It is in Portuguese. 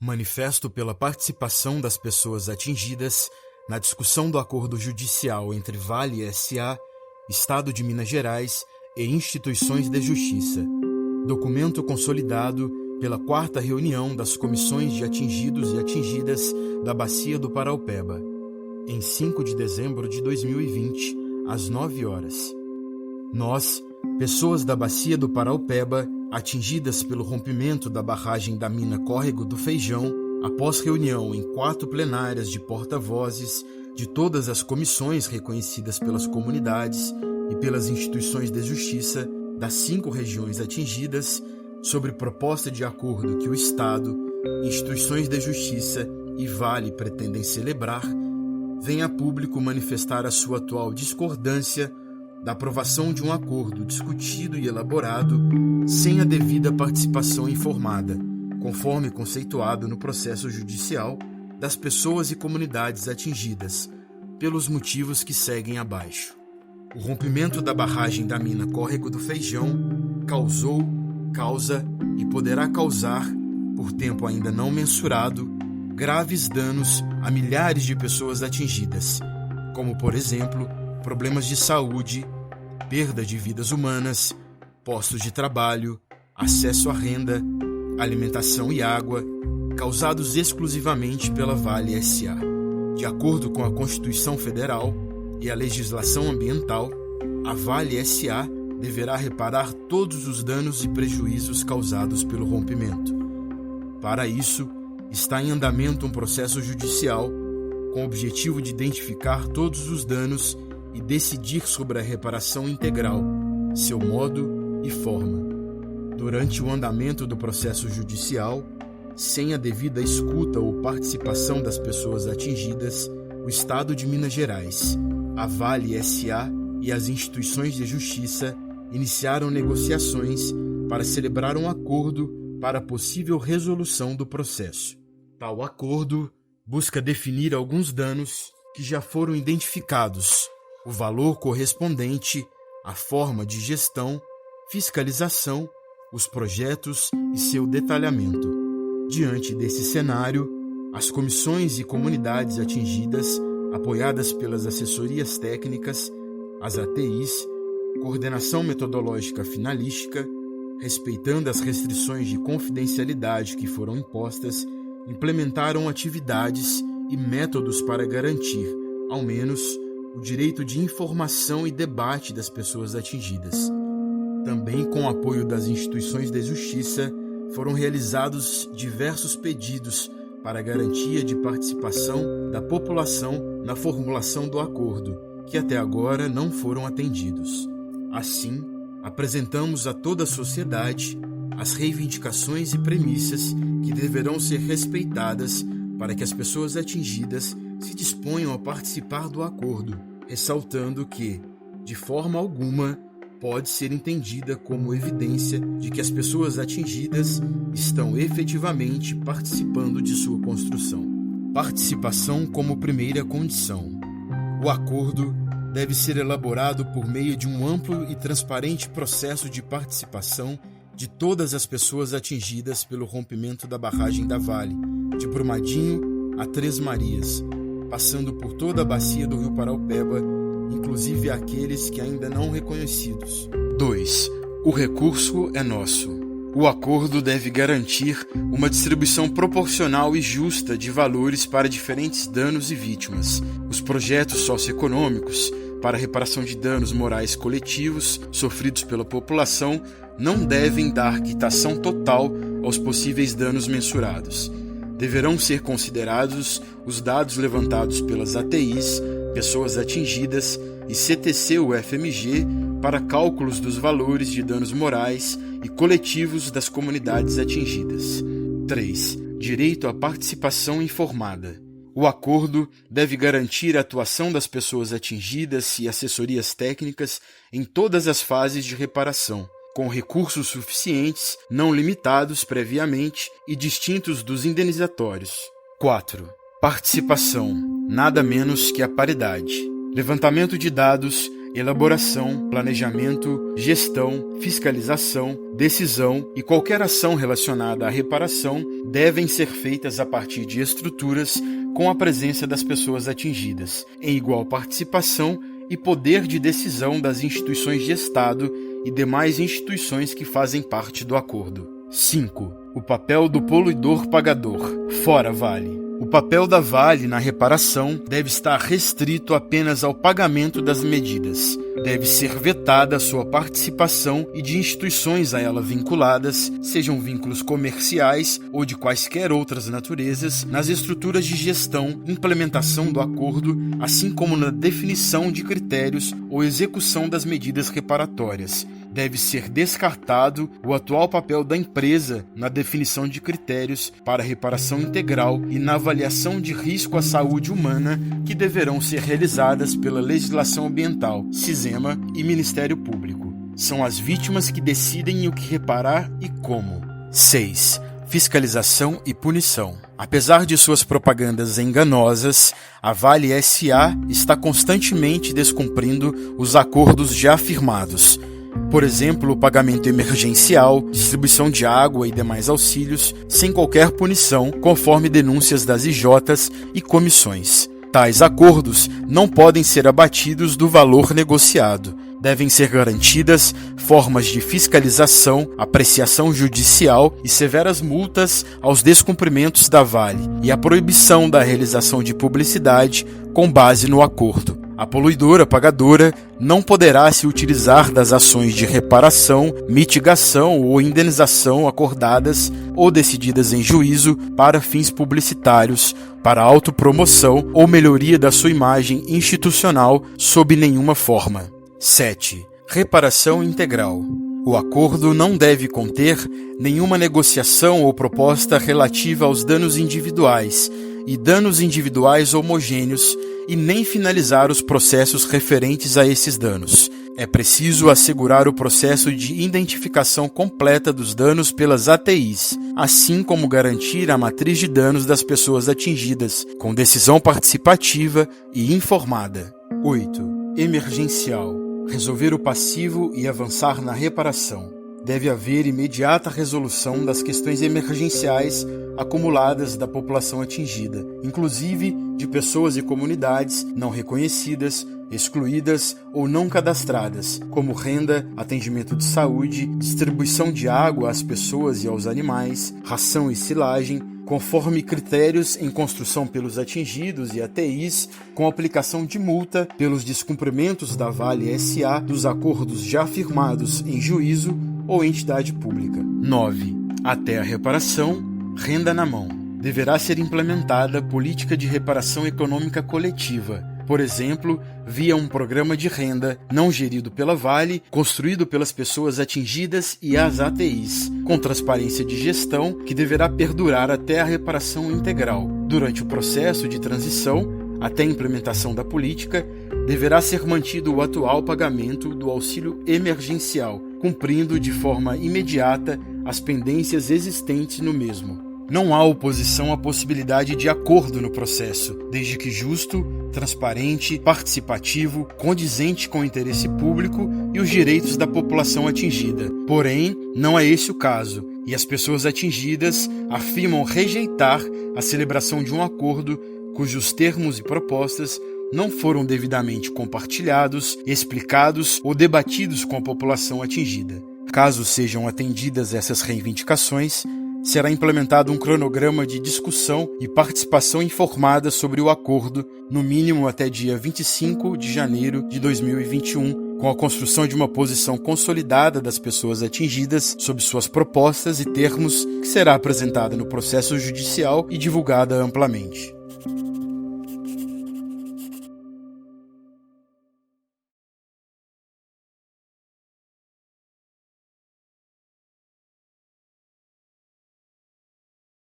Manifesto pela participação das pessoas atingidas na discussão do acordo judicial entre Vale S.A., Estado de Minas Gerais e instituições de justiça. Documento consolidado pela 4ª reunião das comissões de atingidos e atingidas da Bacia do Paraupeba, em 5 de dezembro de 2020, às 9 horas. Nós, pessoas da Bacia do Paraupeba, atingidas pelo rompimento da barragem da mina Córrego do Feijão, após reunião em 4 plenárias de porta-vozes de todas as comissões reconhecidas pelas comunidades e pelas instituições de justiça das 5 regiões atingidas, sobre proposta de acordo que o Estado, instituições de justiça e Vale pretendem celebrar, vem a público manifestar a sua atual discordância da aprovação de um acordo discutido e elaborado sem a devida participação informada, conforme conceituado no processo judicial das pessoas e comunidades atingidas, pelos motivos que seguem abaixo. O rompimento da barragem da mina Córrego do Feijão causou, causa e poderá causar, por tempo ainda não mensurado, graves danos a milhares de pessoas atingidas, como, por exemplo, problemas de saúde, perda de vidas humanas, postos de trabalho, acesso à renda, alimentação e água, causados exclusivamente pela Vale S.A. De acordo com a Constituição Federal e a legislação ambiental, a Vale S.A. deverá reparar todos os danos e prejuízos causados pelo rompimento. Para isso, está em andamento um processo judicial com o objetivo de identificar todos os danos e decidir sobre a reparação integral, seu modo e forma. Durante o andamento do processo judicial, sem a devida escuta ou participação das pessoas atingidas, o Estado de Minas Gerais, a Vale S.A. e as instituições de justiça iniciaram negociações para celebrar um acordo para a possível resolução do processo. Tal acordo busca definir alguns danos que já foram identificados, o valor correspondente, a forma de gestão, fiscalização, os projetos e seu detalhamento. Diante desse cenário, as comissões e comunidades atingidas, apoiadas pelas assessorias técnicas, as ATIs, coordenação metodológica finalística, respeitando as restrições de confidencialidade que foram impostas, implementaram atividades e métodos para garantir, ao menos, o direito de informação e debate das pessoas atingidas. Também com o apoio das instituições de justiça, foram realizados diversos pedidos para a garantia de participação da população na formulação do acordo, que até agora não foram atendidos. Assim, apresentamos a toda a sociedade as reivindicações e premissas que deverão ser respeitadas para que as pessoas atingidas se disponham a participar do acordo, ressaltando que, de forma alguma, pode ser entendida como evidência de que as pessoas atingidas estão efetivamente participando de sua construção. Participação como primeira condição. O acordo deve ser elaborado por meio de um amplo e transparente processo de participação de todas as pessoas atingidas pelo rompimento da barragem da Vale, de Brumadinho a Três Marias, passando por toda a bacia do Rio Paraupeba, inclusive aqueles que ainda não reconhecidos. 2. O recurso é nosso. O acordo deve garantir uma distribuição proporcional e justa de valores para diferentes danos e vítimas. Os projetos socioeconômicos para a reparação de danos morais coletivos sofridos pela população não devem dar quitação total aos possíveis danos mensurados. Deverão ser considerados os dados levantados pelas ATIs, pessoas atingidas e CTC-UFMG para cálculos dos valores de danos morais e coletivos das comunidades atingidas. 3. Direito à participação informada. O acordo deve garantir a atuação das pessoas atingidas e assessorias técnicas em todas as fases de reparação, com recursos suficientes, não limitados previamente e distintos dos indenizatórios. 4. Participação, nada menos que a paridade. Levantamento de dados elaboração, planejamento, gestão, fiscalização, decisão e qualquer ação relacionada à reparação devem ser feitas a partir de estruturas com a presença das pessoas atingidas, em igual participação e poder de decisão das instituições de Estado e demais instituições que fazem parte do acordo. 5. O papel do poluidor-pagador, fora Vale. O papel da Vale na reparação deve estar restrito apenas ao pagamento das medidas. Deve ser vetada a sua participação e de instituições a ela vinculadas, sejam vínculos comerciais ou de quaisquer outras naturezas, nas estruturas de gestão, implementação do acordo, assim como na definição de critérios ou execução das medidas reparatórias. Deve ser descartado o atual papel da empresa na definição de critérios para reparação integral e na avaliação de risco à saúde humana que deverão ser realizadas pela legislação ambiental, SISEMA e Ministério Público. São as vítimas que decidem o que reparar e como. 6. Fiscalização e punição. Apesar de suas propagandas enganosas, a Vale S.A. está constantemente descumprindo os acordos já firmados. Por exemplo, o pagamento emergencial, distribuição de água e demais auxílios, sem qualquer punição, conforme denúncias das IJs e comissões. Tais acordos não podem ser abatidos do valor negociado. Devem ser garantidas formas de fiscalização, apreciação judicial e severas multas aos descumprimentos da Vale e a proibição da realização de publicidade com base no acordo. A poluidora pagadora não poderá se utilizar das ações de reparação, mitigação ou indenização acordadas ou decididas em juízo para fins publicitários, para autopromoção ou melhoria da sua imagem institucional sob nenhuma forma. 7. Reparação integral. O acordo não deve conter nenhuma negociação ou proposta relativa aos danos individuais e danos individuais homogêneos e nem finalizar os processos referentes a esses danos. É preciso assegurar o processo de identificação completa dos danos pelas ATIs, assim como garantir a matriz de danos das pessoas atingidas, com decisão participativa e informada. 8. Emergencial. Resolver o passivo e avançar na reparação. Deve haver imediata resolução das questões emergenciais acumuladas da população atingida, inclusive de pessoas e comunidades não reconhecidas, excluídas ou não cadastradas, como renda, atendimento de saúde, distribuição de água às pessoas e aos animais, ração e silagem, conforme critérios em construção pelos atingidos e ATIs, com aplicação de multa pelos descumprimentos da Vale S.A. dos acordos já firmados em juízo ou entidade pública. 9. Até a reparação, renda na mão. Deverá ser implementada política de reparação econômica coletiva, por exemplo, via um programa de renda não gerido pela Vale, construído pelas pessoas atingidas e as ATIs, com transparência de gestão que deverá perdurar até a reparação integral. Durante o processo de transição, até a implementação da política, deverá ser mantido o atual pagamento do auxílio emergencial, cumprindo de forma imediata as pendências existentes no mesmo. Não há oposição à possibilidade de acordo no processo, desde que justo, transparente, participativo, condizente com o interesse público e os direitos da população atingida. Porém, não é esse o caso, e as pessoas atingidas afirmam rejeitar a celebração de um acordo cujos termos e propostas não foram devidamente compartilhados, explicados ou debatidos com a população atingida. Caso sejam atendidas essas reivindicações, será implementado um cronograma de discussão e participação informada sobre o acordo, no mínimo até dia 25 de janeiro de 2021, com a construção de uma posição consolidada das pessoas atingidas sobre suas propostas e termos, que será apresentada no processo judicial e divulgada amplamente.